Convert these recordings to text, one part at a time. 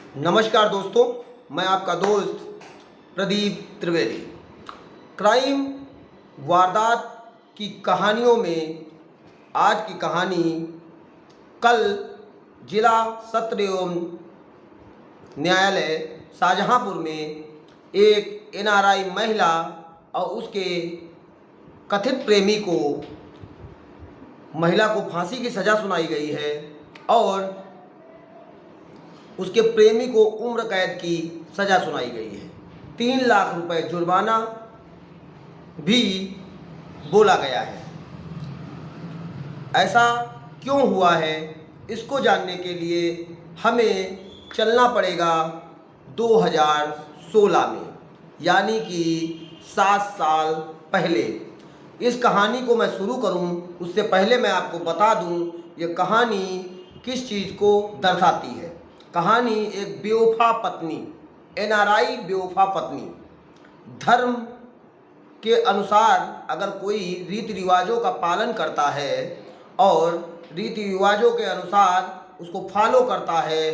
नमस्कार दोस्तों, मैं आपका दोस्त प्रदीप त्रिवेदी। क्राइम वारदात की कहानियों में आज की कहानी कल जिला सत्र एवं न्यायालय शाहजहांपुर में एक एनआरआई महिला और उसके कथित प्रेमी को महिला को फांसी की सज़ा सुनाई गई है और उसके प्रेमी को उम्र कैद की सज़ा सुनाई गई है। 3 लाख रुपए जुर्माना भी बोला गया है। ऐसा क्यों हुआ है, इसको जानने के लिए हमें चलना पड़ेगा 2016 में, यानी कि 7 साल पहले। इस कहानी को मैं शुरू करूं उससे पहले मैं आपको बता दूं ये कहानी किस चीज़ को दर्शाती है। कहानी एक बेवफा पत्नी, एनआरआई बेवफा पत्नी, धर्म के अनुसार अगर कोई रीति रिवाजों का पालन करता है और रीति रिवाजों के अनुसार उसको फॉलो करता है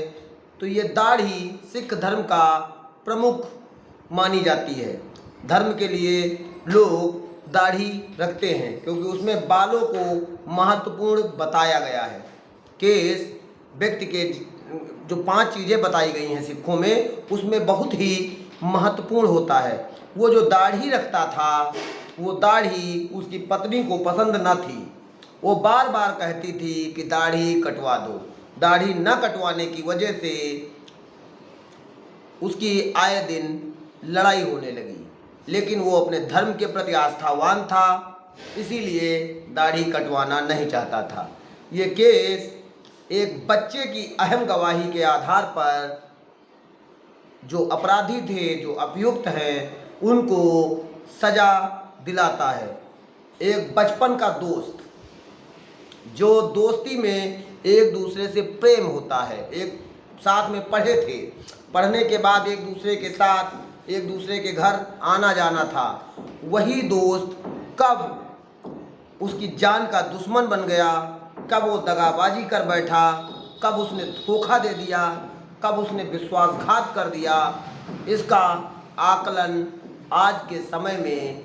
तो ये दाढ़ी सिख धर्म का प्रमुख मानी जाती है। धर्म के लिए लोग दाढ़ी रखते हैं क्योंकि उसमें बालों को महत्वपूर्ण बताया गया है। केस व्यक्ति के जो 5 चीज़ें बताई गई हैं सिखों में, उसमें बहुत ही महत्वपूर्ण होता है। वो जो दाढ़ी रखता था, वो दाढ़ी उसकी पत्नी को पसंद न थी। वो बार बार कहती थी कि दाढ़ी कटवा दो। दाढ़ी न कटवाने की वजह से उसकी आए दिन लड़ाई होने लगी, लेकिन वो अपने धर्म के प्रति आस्थावान था, इसीलिए दाढ़ी कटवाना नहीं चाहता था। ये केस एक बच्चे की अहम गवाही के आधार पर जो अपराधी थे, जो अभियुक्त हैं, उनको सज़ा दिलाता है। एक बचपन का दोस्त, जो दोस्ती में एक दूसरे से प्रेम होता है, एक साथ में पढ़े थे, पढ़ने के बाद एक दूसरे के साथ एक दूसरे के घर आना जाना था, वही दोस्त कब उसकी जान का दुश्मन बन गया, कब वो दगाबाजी कर बैठा, कब उसने धोखा दे दिया, कब उसने विश्वासघात कर दिया, इसका आकलन आज के समय में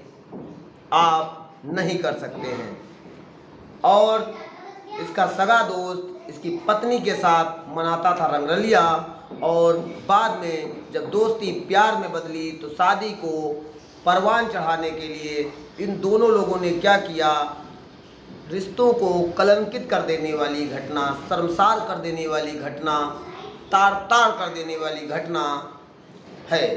आप नहीं कर सकते हैं। और इसका सगा दोस्त इसकी पत्नी के साथ मनाता था रंगरलिया, और बाद में जब दोस्ती प्यार में बदली तो शादी को परवान चढ़ाने के लिए इन दोनों लोगों ने क्या किया, रिश्तों को कलंकित कर देने वाली घटना, शर्मसार कर देने वाली घटना, तार तार कर देने वाली घटना है।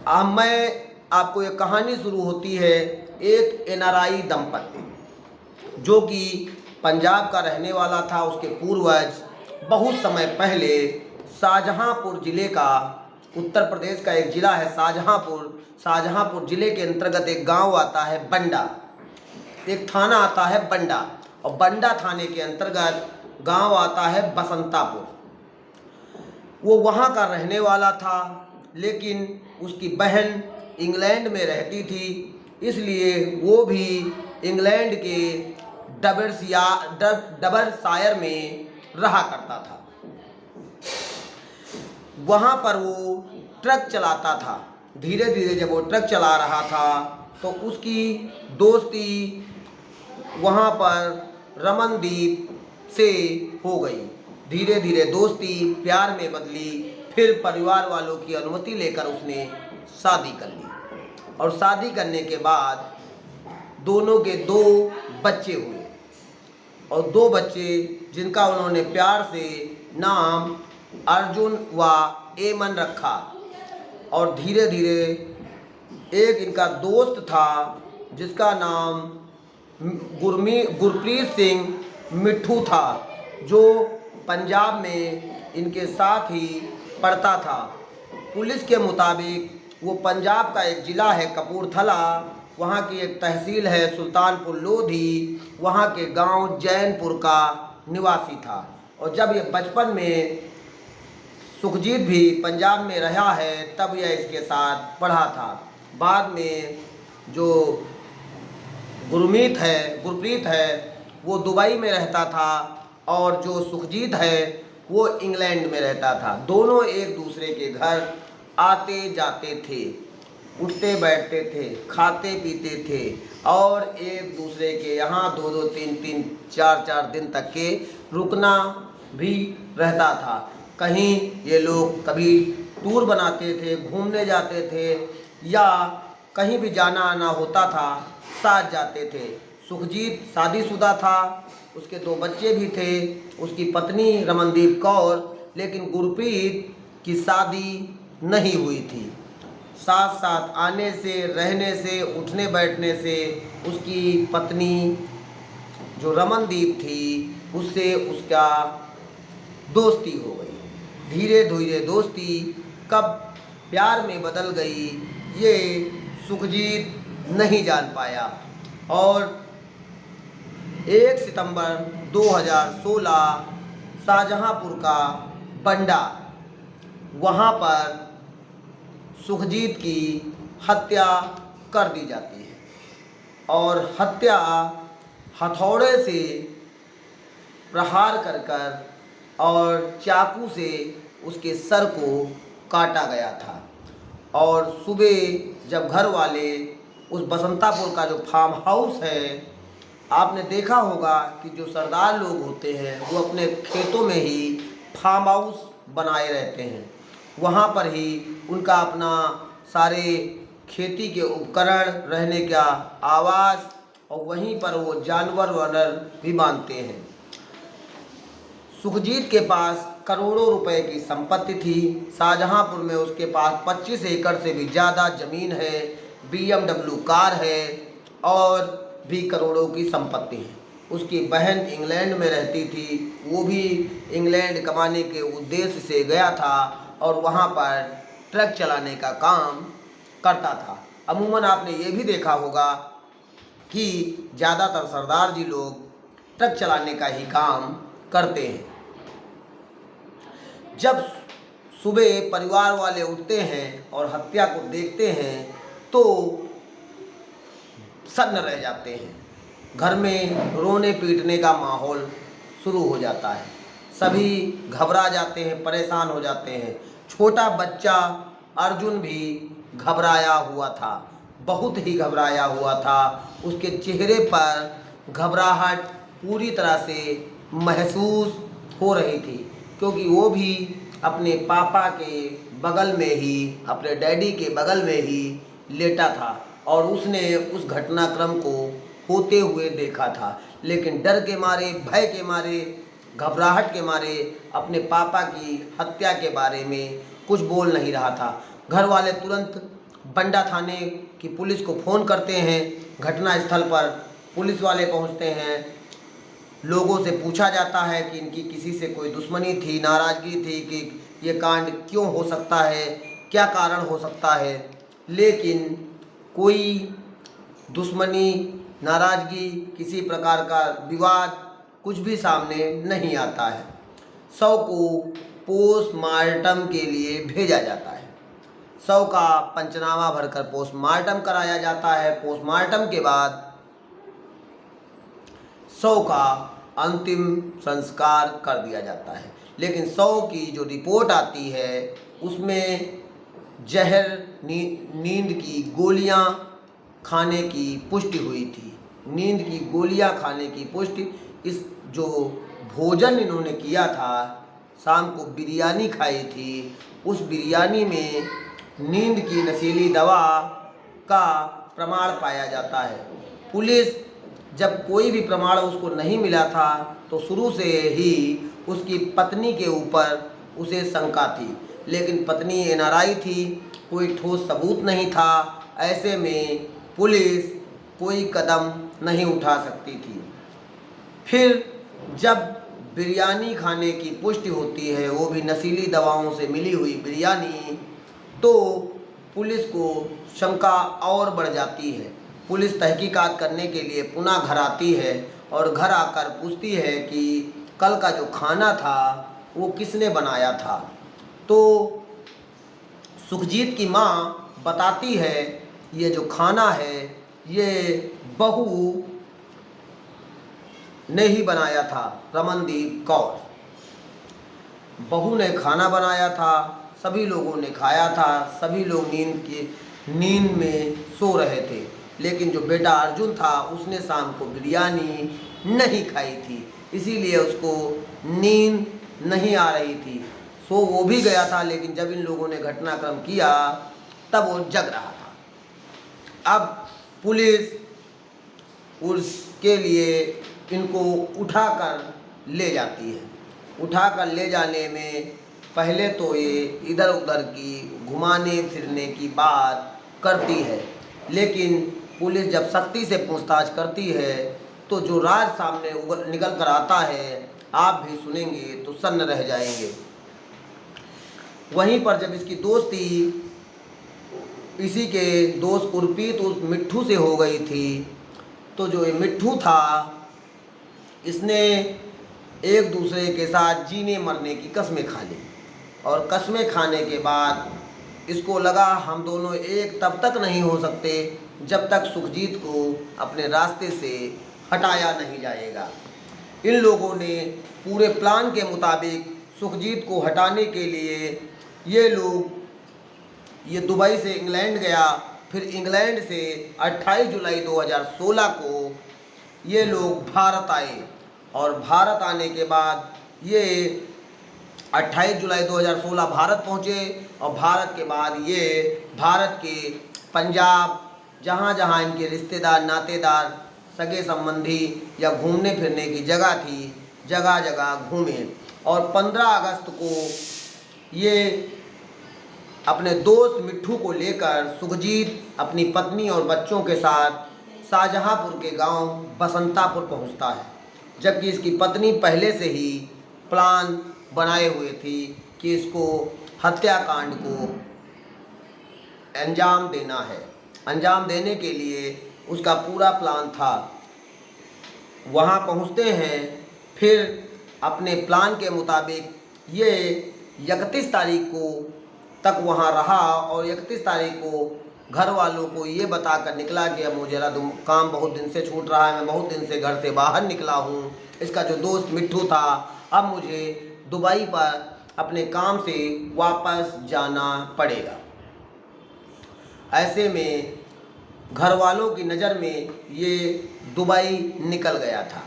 अब मैं आपको एक कहानी शुरू होती है एक एनआरआई दंपति जो कि पंजाब का रहने वाला था। उसके पूर्वज बहुत समय पहले शाहजहांपुर ज़िले का, उत्तर प्रदेश का एक ज़िला है शाहजहांपुर ज़िले के अंतर्गत एक गांव आता है बंडा, एक थाना आता है बंडा, और बंडा थाने के अंतर्गत गांव आता है बसंतापुर। वो वहाँ का रहने वाला था, लेकिन उसकी बहन इंग्लैंड में रहती थी, इसलिए वो भी इंग्लैंड के डबरशायर में रहा करता था। वहाँ पर वो ट्रक चलाता था। धीरे धीरे जब वो ट्रक चला रहा था तो उसकी दोस्ती वहाँ पर रमनदीप से हो गई। धीरे धीरे दोस्ती प्यार में बदली। फिर परिवार वालों की अनुमति लेकर उसने शादी कर ली, और शादी करने के बाद दोनों के 2 बच्चे हुए, और 2 बच्चे जिनका उन्होंने प्यार से नाम अर्जुन व एमन रखा। और धीरे धीरे एक इनका दोस्त था जिसका नाम गुरप्रीत सिंह मिट्ठू था, जो पंजाब में इनके साथ ही पढ़ता था। पुलिस के मुताबिक वो पंजाब का एक ज़िला है कपूरथला, वहाँ की एक तहसील है सुल्तानपुर लोधी, वहाँ के गांव जैनपुर का निवासी था। और जब ये बचपन में सुखजीत भी पंजाब में रहा है तब यह इसके साथ पढ़ा था। बाद में जो गुरप्रीत है वो दुबई में रहता था, और जो सुखजीत है वो इंग्लैंड में रहता था। दोनों एक दूसरे के घर आते जाते थे, उठते बैठते थे, खाते पीते थे और एक दूसरे के यहाँ 2-2, 3-3, 4-4 दिन तक के रुकना भी रहता था। कहीं ये लोग कभी टूर बनाते थे, घूमने जाते थे या कहीं भी जाना आना होता था साथ जाते थे। सुखजीत शादीशुदा था, उसके 2 बच्चे भी थे, उसकी पत्नी रमनदीप कौर, लेकिन गुरप्रीत की शादी नहीं हुई थी। साथ साथ आने से, रहने से, उठने बैठने से उसकी पत्नी जो रमनदीप थी उससे उसका दोस्ती हो गई। धीरे धीरे दोस्ती कब प्यार में बदल गई ये सुखजीत नहीं जान पाया। और 1 सितंबर 2016 शाहजहांपुर का बंडा, वहाँ पर सुखजीत की हत्या कर दी जाती है और हत्या हथौड़े से प्रहार कर कर और चाकू से उसके सर को काटा गया था। और सुबह जब घर वाले उस बसंतापुर का जो फार्म हाउस है, आपने देखा होगा कि जो सरदार लोग होते हैं वो अपने खेतों में ही फार्म हाउस बनाए रहते हैं, वहाँ पर ही उनका अपना सारे खेती के उपकरण, रहने का आवास और वहीं पर वो जानवर वानर भी बांधते हैं। सुखजीत के पास करोड़ों रुपए की संपत्ति थी। शाहजहांपुर में उसके पास 25 एकड़ से भी ज़्यादा ज़मीन है, BMW कार है और भी करोड़ों की संपत्ति है। उसकी बहन इंग्लैंड में रहती थी, वो भी इंग्लैंड कमाने के उद्देश्य से गया था और वहाँ पर ट्रक चलाने का काम करता था। अमूमन आपने ये भी देखा होगा कि ज़्यादातर सरदार जी लोग ट्रक चलाने का ही काम करते हैं। जब सुबह परिवार वाले उठते हैं और हत्या को देखते हैं तो सन्न रह जाते हैं। घर में रोने पीटने का माहौल शुरू हो जाता है, सभी घबरा जाते हैं, परेशान हो जाते हैं। छोटा बच्चा अर्जुन भी घबराया हुआ था, बहुत ही घबराया हुआ था। उसके चेहरे पर घबराहट पूरी तरह से महसूस हो रही थी, क्योंकि वो भी अपने पापा के बगल में ही, अपने डैडी के बगल में ही लेटा था और उसने उस घटनाक्रम को होते हुए देखा था। लेकिन डर के मारे, भय के मारे, घबराहट के मारे अपने पापा की हत्या के बारे में कुछ बोल नहीं रहा था। घर वाले तुरंत बंडा थाने की पुलिस को फ़ोन करते हैं। घटनास्थल पर पुलिस वाले पहुंचते हैं। लोगों से पूछा जाता है कि इनकी किसी से कोई दुश्मनी थी, नाराज़गी थी कि ये कांड क्यों हो सकता है, क्या कारण हो सकता है। लेकिन कोई दुश्मनी, नाराज़गी, किसी प्रकार का विवाद कुछ भी सामने नहीं आता है। शव को पोस्टमार्टम के लिए भेजा जाता है। शव का पंचनामा भरकर पोस्टमार्टम कराया जाता है। पोस्टमार्टम के बाद शव का अंतिम संस्कार कर दिया जाता है। लेकिन शव की जो रिपोर्ट आती है उसमें जहर, नींद की गोलियां खाने की पुष्टि हुई थी। नींद की गोलियां खाने की पुष्टि, इस जो भोजन इन्होंने किया था, शाम को बिरयानी खाई थी, उस बिरयानी में नींद की नशीली दवा का प्रमाण पाया जाता है। पुलिस जब कोई भी प्रमाण उसको नहीं मिला था तो शुरू से ही उसकी पत्नी के ऊपर उसे शंका थी, लेकिन पत्नी NRI थी, कोई ठोस सबूत नहीं था। ऐसे में पुलिस कोई कदम नहीं उठा सकती थी। फिर जब बिरयानी खाने की पुष्टि होती है, वो भी नशीली दवाओं से मिली हुई बिरयानी, तो पुलिस को शंका और बढ़ जाती है। पुलिस तहकीकात करने के लिए पुनः घर आती है और घर आकर पूछती है कि कल का जो खाना था वो किसने बनाया था। तो सुखजीत की माँ बताती है ये जो खाना है ये बहू ने ही बनाया था, रमनदीप कौर। बहू ने खाना बनाया था, सभी लोगों ने खाया था, सभी लोग नींद में सो रहे थे। लेकिन जो बेटा अर्जुन था उसने शाम को बिरयानी नहीं खाई थी, इसीलिए उसको नींद नहीं आ रही थी। सो वो भी गया था, लेकिन जब इन लोगों ने घटनाक्रम किया तब वो जग रहा था। अब पुलिस उसके लिए इनको उठाकर ले जाती है। उठाकर ले जाने में पहले तो ये इधर उधर की घुमाने फिरने की बात करती है, लेकिन पुलिस जब सख्ती से पूछताछ करती है तो जो राज सामने निकल कर आता है, आप भी सुनेंगे तो सन्न रह जाएंगे। वहीं पर जब इसकी दोस्ती इसी के दोस्त उर्पीत उस मिट्ठू से हो गई थी, तो जो ये मिट्ठू था इसने एक दूसरे के साथ जीने मरने की कस्में खा ली। और कस्में खाने के बाद इसको लगा हम दोनों एक तब तक नहीं हो सकते जब तक सुखजीत को अपने रास्ते से हटाया नहीं जाएगा। इन लोगों ने पूरे प्लान के मुताबिक सुखजीत को हटाने के लिए ये दुबई से इंग्लैंड गया, फिर इंग्लैंड से 28 जुलाई 2016 को ये लोग भारत आए। और भारत आने के बाद ये 28 जुलाई 2016 भारत पहुँचे, और भारत के बाद ये भारत के पंजाब जहाँ जहाँ इनके रिश्तेदार नातेदार सगे संबंधी या घूमने फिरने की जगह थी, जगह जगह घूमे। और 15 अगस्त को ये अपने दोस्त मिट्ठू को लेकर सुखजीत अपनी पत्नी और बच्चों के साथ शाहजहाँपुर के गांव बसंतापुर पहुंचता है, जबकि इसकी पत्नी पहले से ही प्लान बनाए हुए थी कि इसको हत्याकांड को अंजाम देना है। अंजाम देने के लिए उसका पूरा प्लान था। वहाँ पहुँचते हैं, फिर अपने प्लान के मुताबिक ये 31 तारीख को तक वहाँ रहा, और 31 तारीख को घर वालों को ये बताकर निकला कि अब मुझे काम बहुत दिन से छूट रहा है, मैं बहुत दिन से घर से बाहर निकला हूँ। इसका जो दोस्त मिट्ठू था, अब मुझे दुबई पर अपने काम से वापस जाना पड़ेगा। ऐसे में घर वालों की नज़र में ये दुबई निकल गया था,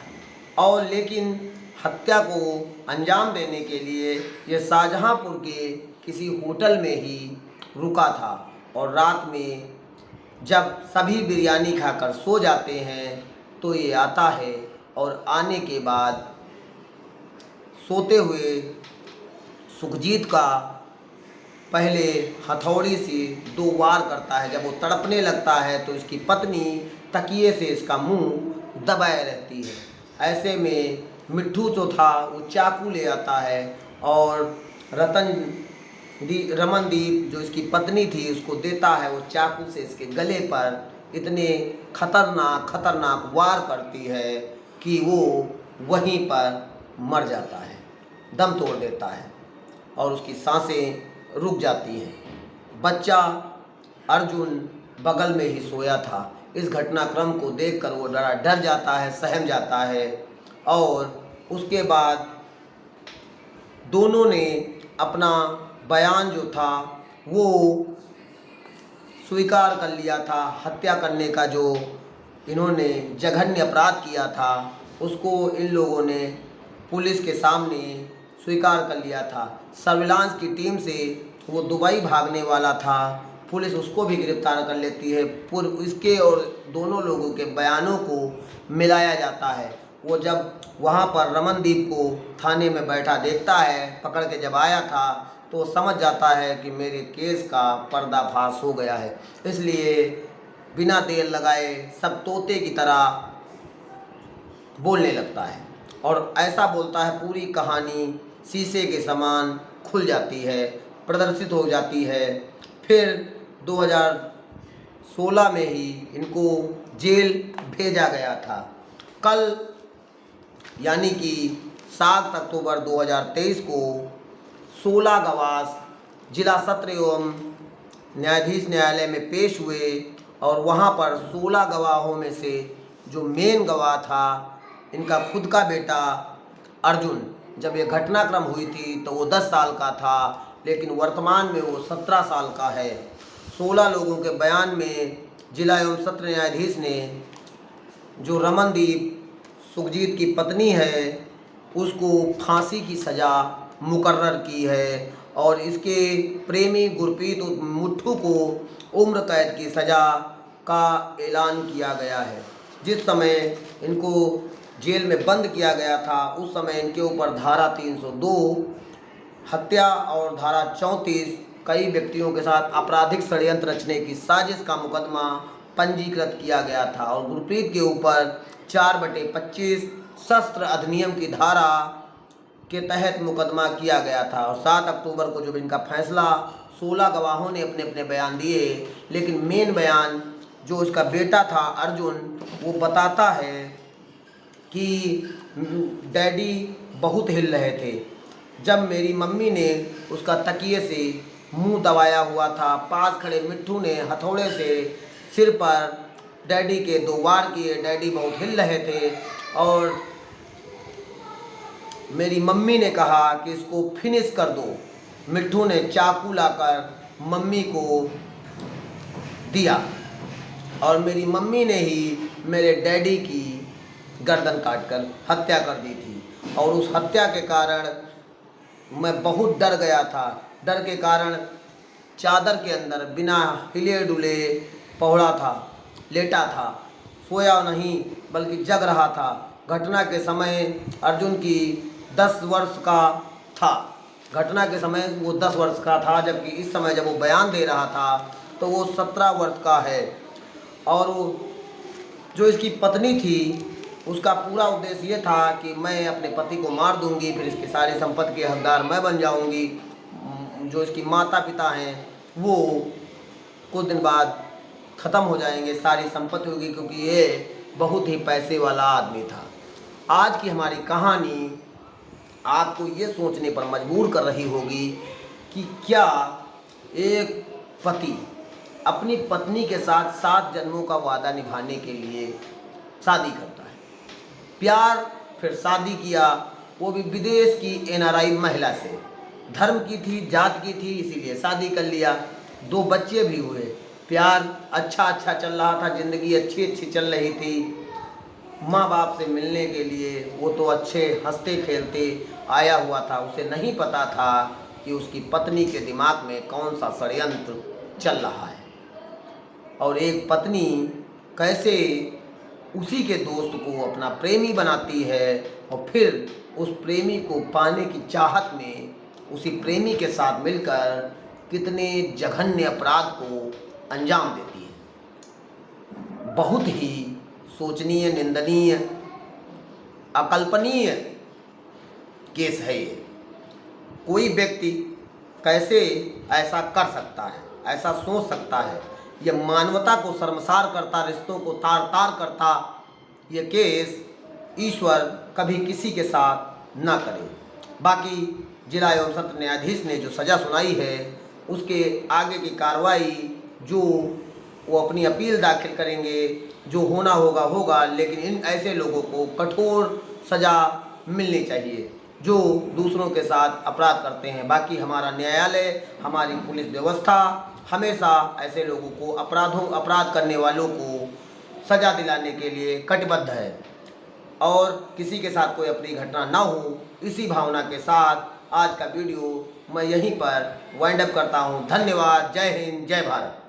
और लेकिन हत्या को अंजाम देने के लिए ये शाहजहाँपुर के किसी होटल में ही रुका था। और रात में जब सभी बिरयानी खाकर सो जाते हैं तो ये आता है, और आने के बाद सोते हुए सुखजीत का पहले हथौड़ी से 2 वार करता है। जब वो तड़पने लगता है तो इसकी पत्नी तकिए से इसका मुंह दबाए रहती है। ऐसे में मिट्ठू जो था वो चाकू ले आता है, और रमनदीप जो इसकी पत्नी थी उसको देता है। वो चाकू से इसके गले पर इतने खतरनाक वार करती है कि वो वहीं पर मर जाता है, दम तोड़ देता है, और उसकी सांसें रुक जाती हैं। बच्चा अर्जुन बगल में ही सोया था। इस घटनाक्रम को देखकर वो डर जाता है, सहम जाता है, और उसके बाद दोनों ने अपना बयान जो था वो स्वीकार कर लिया था। हत्या करने का जो इन्होंने जघन्य अपराध किया था उसको इन लोगों ने पुलिस के सामने स्वीकार कर लिया था। सर्विलांस की टीम से वो दुबई भागने वाला था, पुलिस उसको भी गिरफ्तार कर लेती है। इसके और दोनों लोगों के बयानों को मिलाया जाता है। वो जब वहाँ पर रमनदीप को थाने में बैठा देखता है, पकड़ के जब आया था, तो समझ जाता है कि मेरे केस का पर्दाफाश हो गया है। इसलिए बिना देर लगाए सब तोते की तरह बोलने लगता है, और ऐसा बोलता है पूरी कहानी शीशे के समान खुल जाती है, प्रदर्शित हो जाती है। फिर 2016 में ही इनको जेल भेजा गया था। कल यानी कि 7 अक्टूबर 2023 को 16 गवाह जिला सत्र एवं न्यायाधीश न्यायालय में पेश हुए, और वहाँ पर 16 गवाहों में से जो मेन गवाह था इनका खुद का बेटा अर्जुन, जब ये घटनाक्रम हुई थी तो वो 10 साल का था, लेकिन वर्तमान में वो 17 साल का है। 16 लोगों के बयान में जिला एवं सत्र न्यायाधीश ने जो रमनदीप सुखजीत की पत्नी है उसको फांसी की सज़ा मुकर्रर की है और इसके प्रेमी गुरप्रीत मुट्ठू को उम्र कैद की सज़ा का ऐलान किया गया है। जिस समय इनको जेल में बंद किया गया था उस समय इनके ऊपर धारा 302 हत्या और धारा 34 कई व्यक्तियों के साथ आपराधिक षड्यंत्र रचने की साजिश का मुकदमा पंजीकृत किया गया था और गुरप्रीत के ऊपर 4/25 शस्त्र अधिनियम की धारा के तहत मुकदमा किया गया था। और 7 अक्टूबर को जब इनका फैसला 16 गवाहों ने अपने अपने बयान दिए, लेकिन मेन बयान जो उसका बेटा था अर्जुन, वो बताता है कि डैडी बहुत हिल रहे थे। जब मेरी मम्मी ने उसका तकिए से मुंह दबाया हुआ था, पास खड़े मिट्ठू ने हथौड़े से सिर पर डैडी के 2 वार किए। डैडी बहुत हिल रहे थे और मेरी मम्मी ने कहा कि इसको फिनिश कर दो। मिट्ठू ने चाकू लाकर मम्मी को दिया और मेरी मम्मी ने ही मेरे डैडी की गर्दन काटकर हत्या कर दी थी और उस हत्या के कारण मैं बहुत डर गया था। डर के कारण चादर के अंदर बिना हिले डुले पौड़ा था, लेटा था, सोया नहीं बल्कि जग रहा था। घटना के समय अर्जुन की 10 वर्ष का था। घटना के समय वो 10 वर्ष का था, जबकि इस समय जब वो बयान दे रहा था तो वो 17 वर्ष का है। और वो जो इसकी पत्नी थी उसका पूरा उद्देश्य ये था कि मैं अपने पति को मार दूंगी, फिर इसकी सारी संपत्ति के हकदार मैं बन जाऊंगी। जो इसकी माता पिता हैं वो कुछ दिन बाद ख़त्म हो जाएंगे, सारी संपत्ति होगी, क्योंकि ये बहुत ही पैसे वाला आदमी था। आज की हमारी कहानी आपको ये सोचने पर मजबूर कर रही होगी कि क्या एक पति अपनी पत्नी के साथ 7 जन्मों का वादा निभाने के लिए शादी करता है। प्यार, फिर शादी किया, वो भी विदेश की NRI महिला से। धर्म की थी, जात की थी, इसीलिए शादी कर लिया। 2 बच्चे भी हुए। प्यार अच्छा चल रहा था, ज़िंदगी अच्छी चल रही थी। माँ बाप से मिलने के लिए वो तो अच्छे हंसते खेलते आया हुआ था। उसे नहीं पता था कि उसकी पत्नी के दिमाग में कौन सा षड्यंत्र चल रहा है और एक पत्नी कैसे उसी के दोस्त को अपना प्रेमी बनाती है और फिर उस प्रेमी को पाने की चाहत में उसी प्रेमी के साथ मिलकर कितने जघन्य अपराध को अंजाम देती है। बहुत ही सोचनीय, निंदनीय, अकल्पनीय केस है ये। कोई व्यक्ति कैसे ऐसा कर सकता है, ऐसा सोच सकता है? ये मानवता को शर्मसार करता, रिश्तों को तार तार करता ये केस ईश्वर कभी किसी के साथ ना करे। बाकी जिला एवं सत्र न्यायाधीश ने जो सज़ा सुनाई है उसके आगे की कार्रवाई जो वो अपनी अपील दाखिल करेंगे, जो होना होगा, लेकिन इन ऐसे लोगों को कठोर सज़ा मिलनी चाहिए जो दूसरों के साथ अपराध करते हैं। बाकी हमारा न्यायालय, हमारी पुलिस व्यवस्था हमेशा ऐसे लोगों को अपराध करने वालों को सज़ा दिलाने के लिए कटिबद्ध है और किसी के साथ कोई अप्रिय घटना ना हो, इसी भावना के साथ आज का वीडियो मैं यहीं पर वाइंड अप करता हूँ। धन्यवाद। जय हिंद, जय भारत।